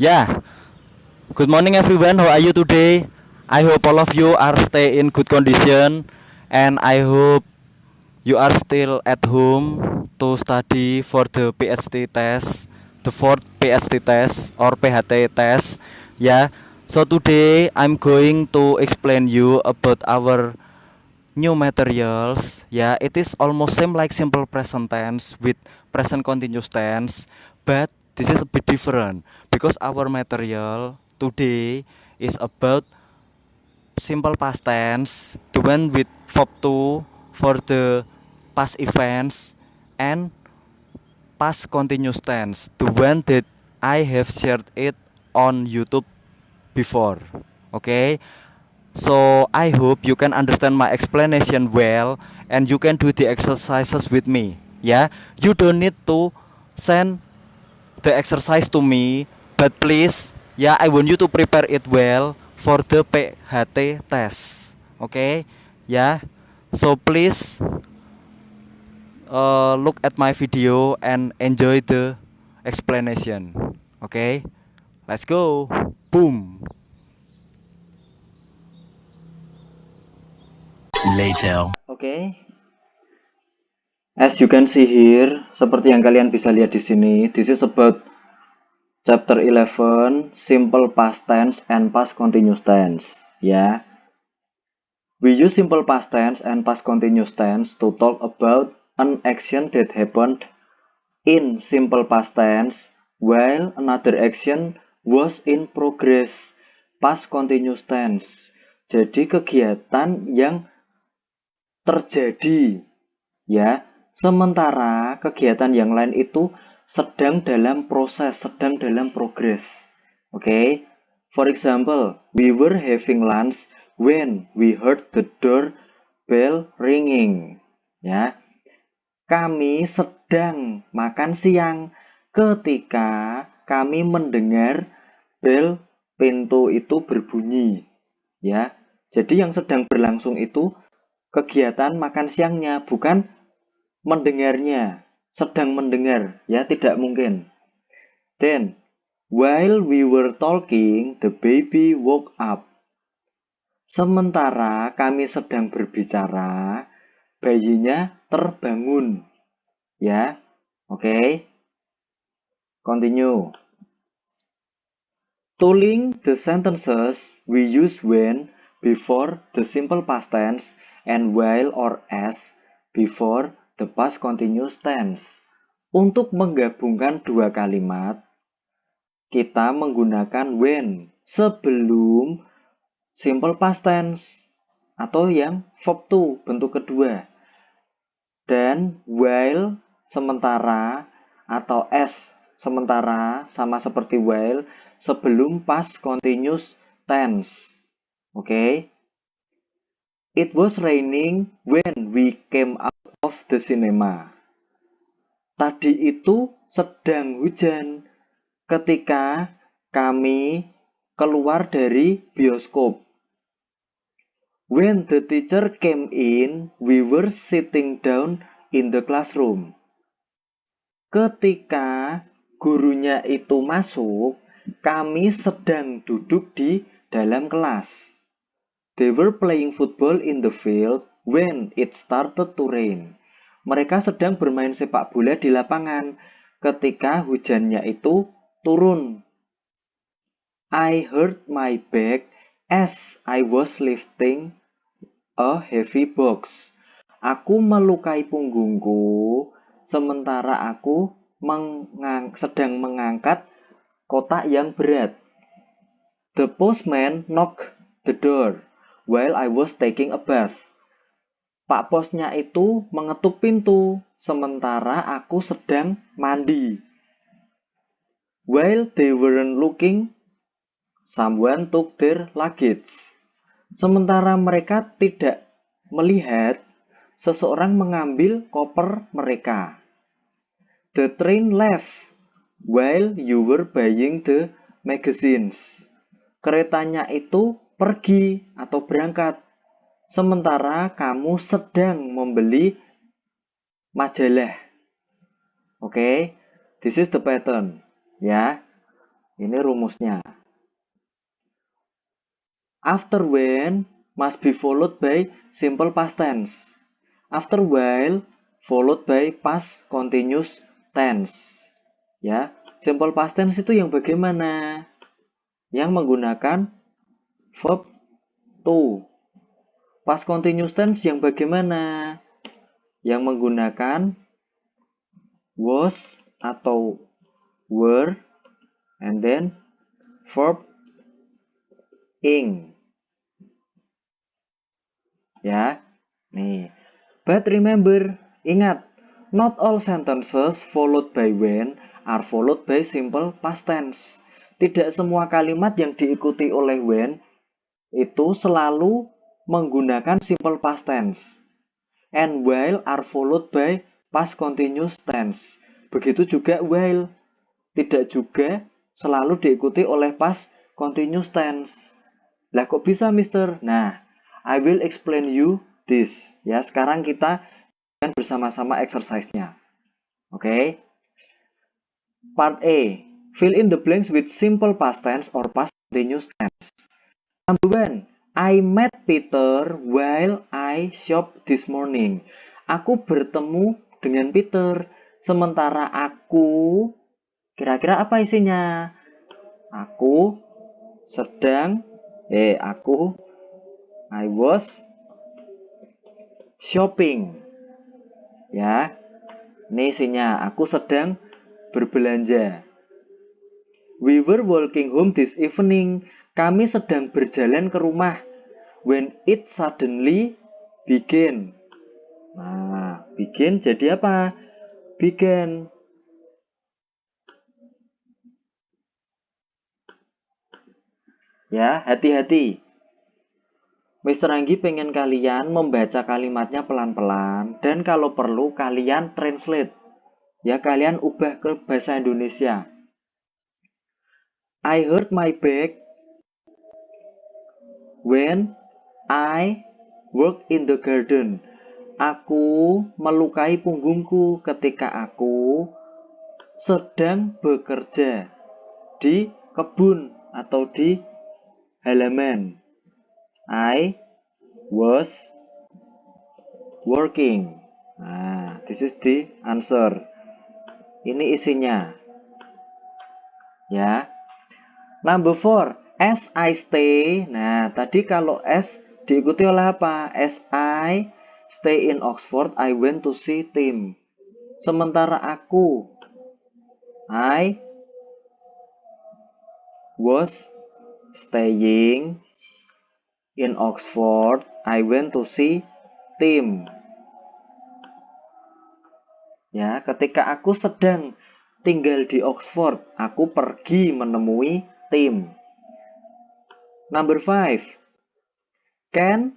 Yeah, good morning everyone. How are you today? I hope all of you are stay in good condition and I hope you are still at home to study for the PhD test, the fourth PhD test or PHT test. Yeah. So today I'm going to explain you about our new materials. Yeah, it is almost same like simple present tense with present continuous tense, but this is a bit different because our material today is about simple past tense, the one with verb to for the past events, and past continuous tense, the one that I have shared it on YouTube before. Okay, so I hope you can understand my explanation well and you can do the exercises with me. Yeah, you don't need to send the exercise to me, but please, yeah, I want you to prepare it well for the PHT test. Okay, yeah. So please look at my video and enjoy the explanation. Okay, let's go. Boom. Later. Okay, as you can see here, seperti yang kalian bisa lihat di sini, this is about chapter 11, simple past tense and past continuous tense. Ya, we use simple past tense and past continuous tense to talk about an action that happened in simple past tense while another action was in progress past continuous tense. Jadi kegiatan yang terjadi, ya, sementara kegiatan yang lain itu sedang dalam proses, sedang dalam progres. Okay, for example, we were having lunch when we heard the door bell ringing. Ya, kami sedang makan siang ketika kami mendengar bel pintu itu berbunyi. Ya, jadi yang sedang berlangsung itu kegiatan makan siangnya, bukan mendengarnya, sedang mendengar, ya, tidak mungkin. Then, while we were talking, the baby woke up. Sementara kami sedang berbicara, bayinya terbangun. Ya, oke. Continue. To link the sentences, we use when before the simple past tense and while or as before the past continuous tense. Untuk menggabungkan dua kalimat, kita menggunakan when sebelum simple past tense atau yang verb to bentuk kedua. Dan while sementara atau as sementara sama seperti while sebelum past continuous tense. Oke. It was raining when we came out of the cinema. Tadi itu sedang hujan ketika kami keluar dari bioskop. When the teacher came in, we were sitting down in the classroom. Ketika gurunya itu masuk, kami sedang duduk di dalam kelas. They were playing football in the field when it started to rain. Mereka sedang bermain sepak bola di lapangan ketika hujannya itu turun. I hurt my back as I was lifting a heavy box. Aku melukai punggungku sementara aku sedang mengangkat kotak yang berat. The postman knocked the door while I was taking a bath. Pak posnya itu mengetuk pintu sementara aku sedang mandi. While they weren't looking, someone took their luggage. Sementara mereka tidak melihat, seseorang mengambil koper mereka. The train left while you were buying the magazines. Keretanya itu pergi atau berangkat sementara kamu sedang membeli majalah. Oke, this is the pattern. Ya, Ini rumusnya. After when must be followed by simple past tense. After while followed by past continuous tense. Ya, simple past tense itu yang bagaimana? Yang menggunakan verb to. Past continuous tense yang bagaimana? Yang menggunakan was atau were and then verb ing. Ya. Nih. But remember, ingat, not all sentences followed by when are followed by simple past tense. Tidak semua kalimat yang diikuti oleh when itu selalu menggunakan simple past tense. And while are followed by past continuous tense. Begitu juga while tidak juga selalu diikuti oleh past continuous tense. Lah kok bisa, Mister? Nah, I will explain you this. Ya, sekarang kita akan bersama-sama exercise-nya. Oke. Part A. Fill in the blanks with simple past tense or past continuous tense. Number 1. I met Peter while I shop this morning. Aku bertemu dengan Peter. Sementara aku, kira-kira apa isinya? Aku sedang, I was shopping. Ya, ini isinya. Aku sedang berbelanja. We were walking home this evening. Kami sedang berjalan ke rumah. When it suddenly began. Nah, begin jadi apa? Began. Ya, hati-hati. Mr. Anggi pengen kalian membaca kalimatnya pelan-pelan dan kalau perlu kalian translate. Ya, kalian ubah ke bahasa Indonesia. I hurt my back when I work in the garden. Aku melukai punggungku ketika aku sedang bekerja di kebun atau di halaman. I was working. Nah, this is the answer. Ini isinya. Ya. Number 4. As I stay. Nah, tadi kalau as diikuti oleh apa? As I stay in Oxford, I went to see Tim. Sementara aku, I was staying in Oxford, I went to see Tim. Ya, ketika aku sedang tinggal di Oxford, aku pergi menemui Tim. Number 5. Ken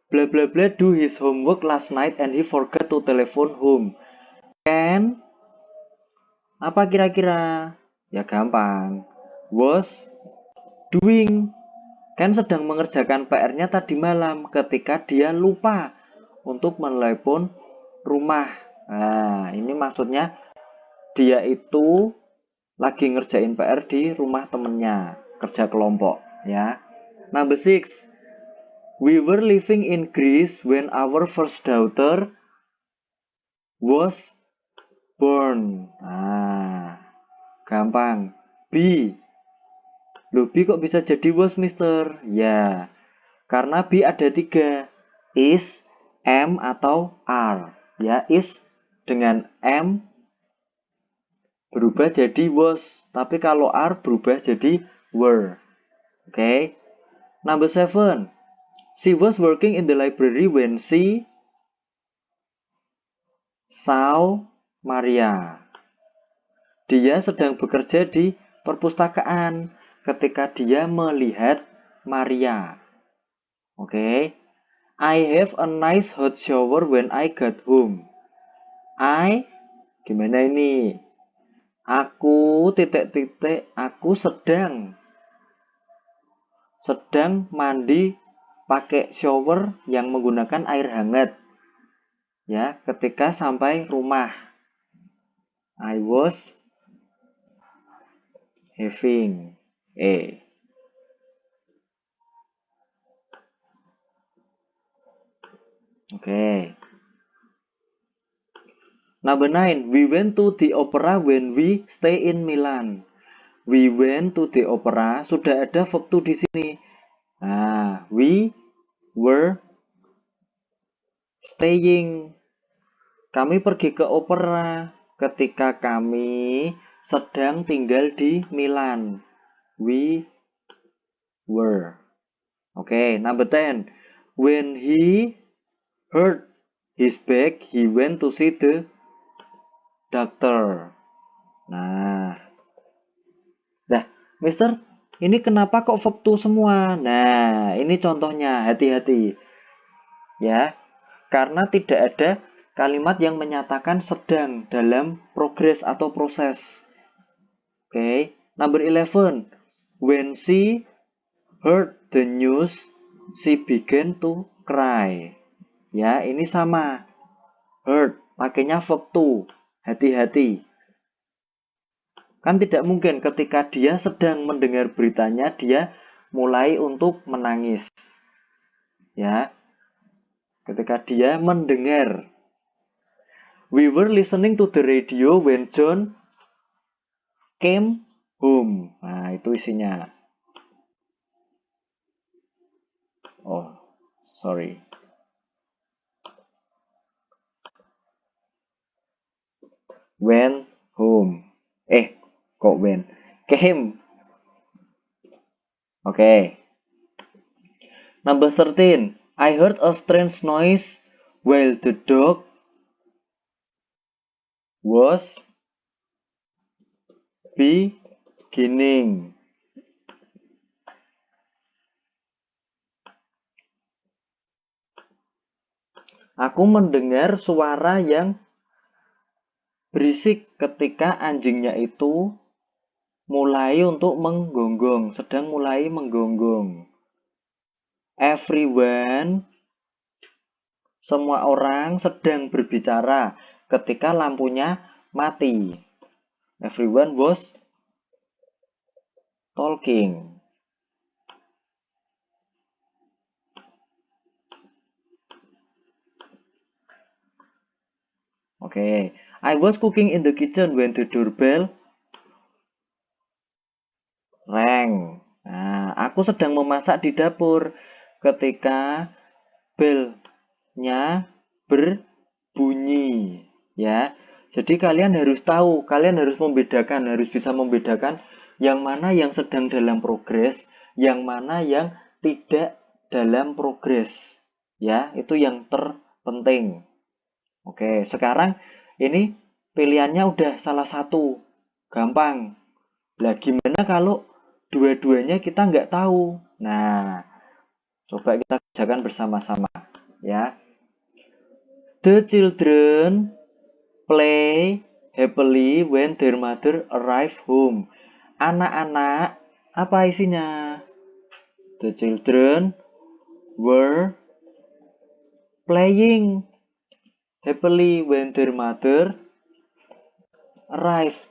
blah blah blah do his homework last night and he forgot to telephone home. Ken apa kira-kira? Ya gampang. Was doing. Ken sedang mengerjakan PR-nya tadi malam ketika dia lupa untuk menelepon rumah. Nah, ini maksudnya dia itu lagi ngerjain PR di rumah temennya, kerja kelompok, ya. Number 6. We were living in Greece when our first daughter was born. Nah, gampang. B. Loh, B kok bisa jadi was, Mister? Ya, karena B ada 3. Is, am, atau are. Ya, is dengan am berubah jadi was. Tapi kalau are berubah jadi were. Oke. Number 7. She was working in the library when she saw Maria. Dia sedang bekerja di perpustakaan ketika dia melihat Maria. Oke. I have a nice hot shower when I got home. Gimana ini? Aku aku sedang mandi pakai shower yang menggunakan air hangat. Ya, ketika sampai rumah. I was having E. Oke. Number 9. We went to the opera when we stay in Milan. We went to the opera. Sudah ada verb to di sini. Nah, we were staying. Kami pergi ke opera ketika kami sedang tinggal di Milan. We were. Oke, number 10. When he hurt his back, he went to see the doctor. Nah, Mister, ini kenapa kok verb to semua? Nah, ini contohnya, hati-hati. Ya, karena tidak ada kalimat yang menyatakan sedang dalam progress atau proses. Oke, number 11. When she heard the news, she began to cry. Ya, ini sama. Heard, pakainya verb to. Hati-hati. Kan tidak mungkin ketika dia sedang mendengar beritanya, dia mulai untuk menangis. Ya, ketika dia mendengar. We were listening to the radio when John came home. Nah, itu isinya. Oh, sorry. Went home. Kok when? Came. Oke. Number 13. I heard a strange noise while the dog was beginning. Aku mendengar suara yang berisik ketika anjingnya itu mulai untuk menggonggong, sedang mulai menggonggong. Everyone, semua orang sedang berbicara ketika lampunya mati. Everyone was talking. Oke. I was cooking in the kitchen when the doorbell rang. Nah, aku sedang memasak di dapur ketika bellnya berbunyi. Ya, jadi kalian harus tahu, kalian harus membedakan, harus bisa membedakan yang mana yang sedang dalam progres, yang mana yang tidak dalam progres. Ya, itu yang terpenting. Oke, sekarang ini pilihannya udah salah satu. Gampang. Lah gimana kalau dua-duanya kita nggak tahu? Nah, coba kita kerjakan bersama-sama ya. The children play happily when their mother arrive home. Anak-anak, apa isinya? The children were playing happily when their mother arrived.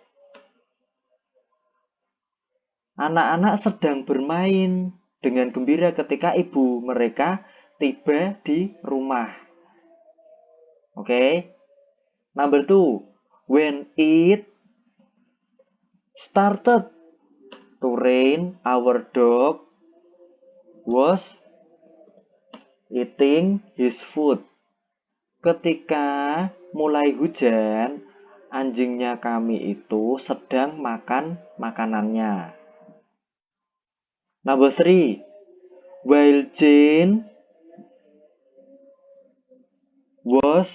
Anak-anak sedang bermain dengan gembira ketika ibu mereka tiba di rumah. Oke. Number 2. When it started to rain, our dog was eating his food. Ketika mulai hujan, anjingnya kami itu sedang makan makanannya. Number 3. While Jane was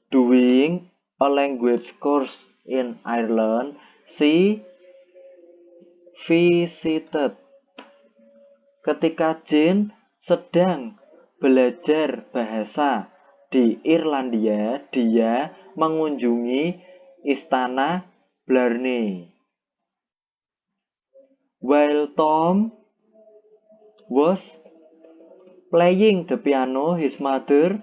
doing a language course in Ireland, she visited. Ketika Jane sedang belajar bahasa di Irlandia, dia mengunjungi istana Blarney. While Tom was playing the piano, his mother,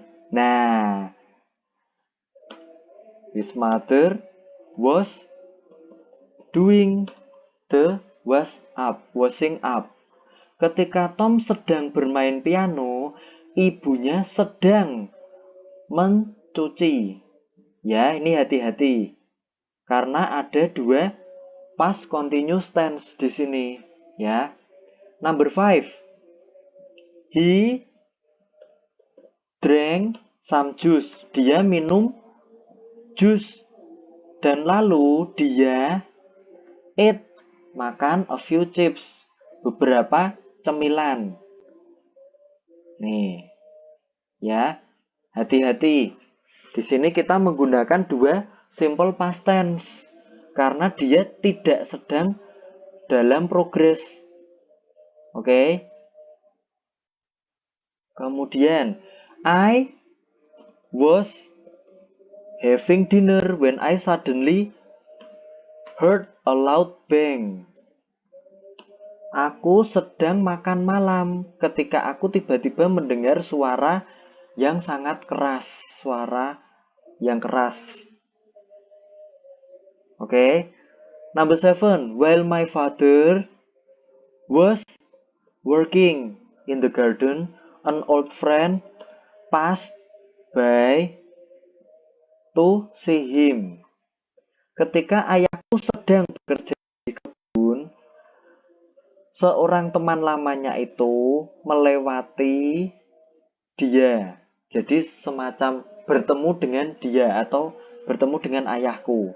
his mother was doing the washing up. Ketika Tom sedang bermain piano, ibunya sedang mencuci. Ya, ini hati-hati. Karena ada dua past continuous tense di sini, ya. Number 5. He drank some juice. Dia minum jus. Dan lalu dia ate, makan a few chips. Beberapa cemilan. Nih. Ya. Hati-hati. Di sini kita menggunakan dua simple past tense. Karena dia tidak sedang dalam progres. Oke. Kemudian, I was having dinner when I suddenly heard a loud bang. Aku sedang makan malam ketika aku tiba-tiba mendengar suara yang sangat keras. Suara yang keras. Oke. Number 7. While my father was working in the garden, an old friend passed by to see him. Ketika ayahku sedang bekerja di kebun, seorang teman lamanya itu melewati dia. Jadi semacam bertemu dengan dia atau bertemu dengan ayahku.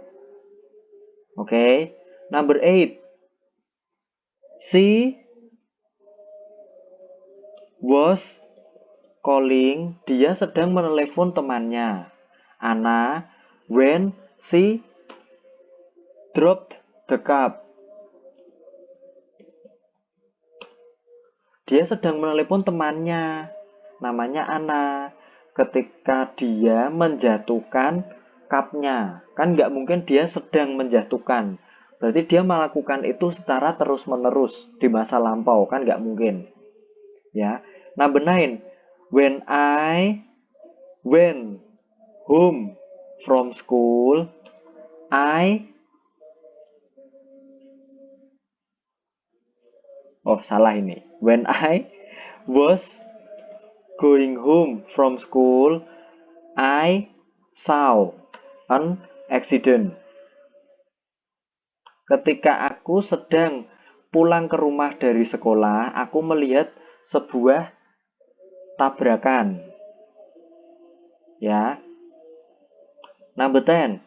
Oke. Number 8. She was calling. Dia sedang menelepon temannya, Anna, when she dropped the cup. Dia sedang menelepon temannya, namanya Anna, ketika dia menjatuhkan cupnya. Kan nggak mungkin dia sedang menjatuhkan. Berarti dia melakukan itu secara terus-menerus di masa lampau, kan nggak mungkin. Ya. Number 9. When I went home from school, salah ini. When I was going home from school, I saw an accident. Ketika aku sedang pulang ke rumah dari sekolah, aku melihat sebuah tabrakan. Ya. Number 10.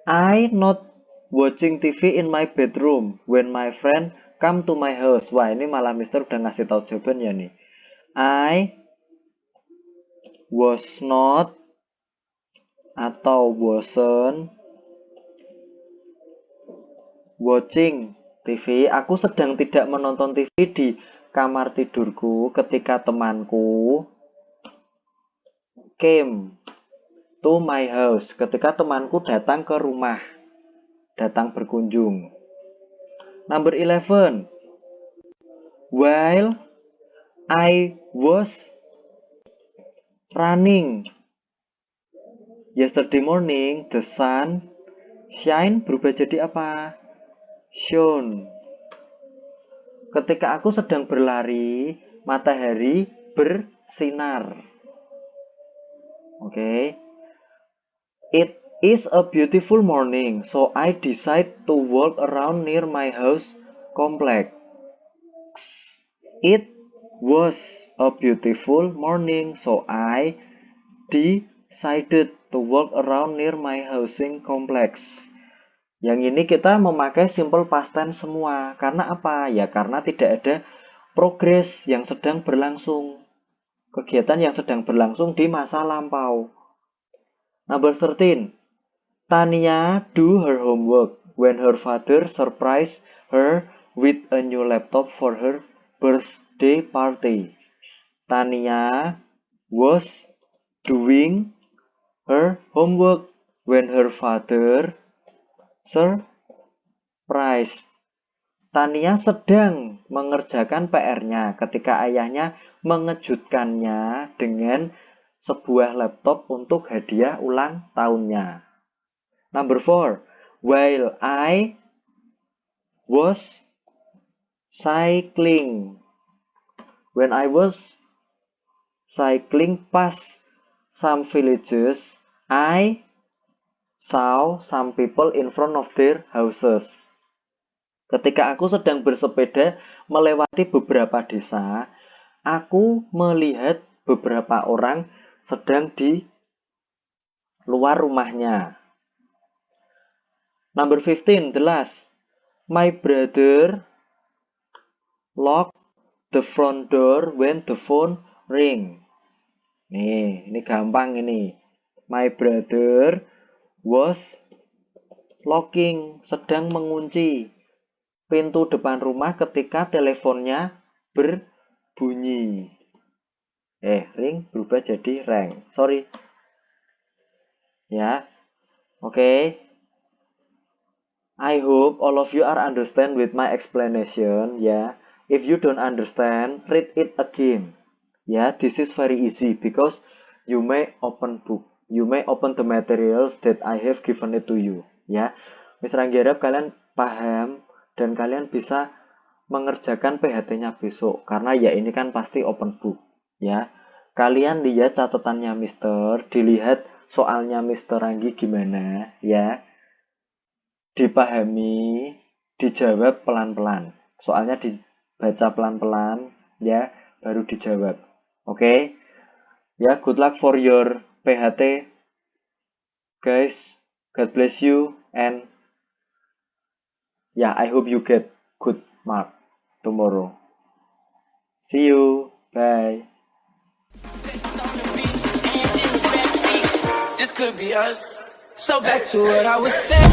I not watching TV in my bedroom when my friend come to my house. Wah, ini malah Mister udah ngasih tahu jawabannya nih. I was not atau wasn't watching TV. Aku sedang tidak menonton TV di kamar tidurku ketika temanku came to my house. Ketika temanku datang ke rumah, datang berkunjung. Number 11. While I was running yesterday morning, the sun shine berubah jadi apa? Shone. Ketika aku sedang berlari, matahari bersinar. Oke. It is a beautiful morning, so I decide to walk around near my house complex. It was a beautiful morning, so I decided to walk around near my housing complex. Yang ini kita memakai simple past tense semua. Karena apa? Ya karena tidak ada progres yang sedang berlangsung. Kegiatan yang sedang berlangsung di masa lampau. Number 13. Tania do her homework when her father surprised her with a new laptop for her birthday party. Tania was doing her homework when her father surprised. Tania sedang mengerjakan PR-nya ketika ayahnya mengejutkannya dengan sebuah laptop untuk hadiah ulang tahunnya. Number 4. While I was cycling. When I was cycling past some villages, I saw some people in front of their houses. Ketika aku sedang bersepeda melewati beberapa desa, aku melihat beberapa orang sedang di luar rumahnya. Number 15, the last. My brother locked the front door when the phone ring. Nih, ini gampang ini. My brother was locking, sedang mengunci pintu depan rumah ketika teleponnya berbunyi. Ring berubah jadi rang. Sorry. Ya. Oke. I hope all of you are understand with my explanation. Ya. If you don't understand, read it again. Ya, this is very easy because you may open book. You may open the materials that I have given it to you. Ya. Misalnya harap kalian paham dan kalian bisa mengerjakan PHT-nya besok karena ya ini kan pasti open book ya. Kalian lihat catatannya Mister, dilihat soalnya Mister Ranggi gimana ya. Dipahami, dijawab pelan-pelan. Soalnya dibaca pelan-pelan ya, baru dijawab. Oke? Ya, good luck for your PHT. Guys, God bless you and I hope you get good mark tomorrow. See you. Bye. This could be us. So back to what I was saying.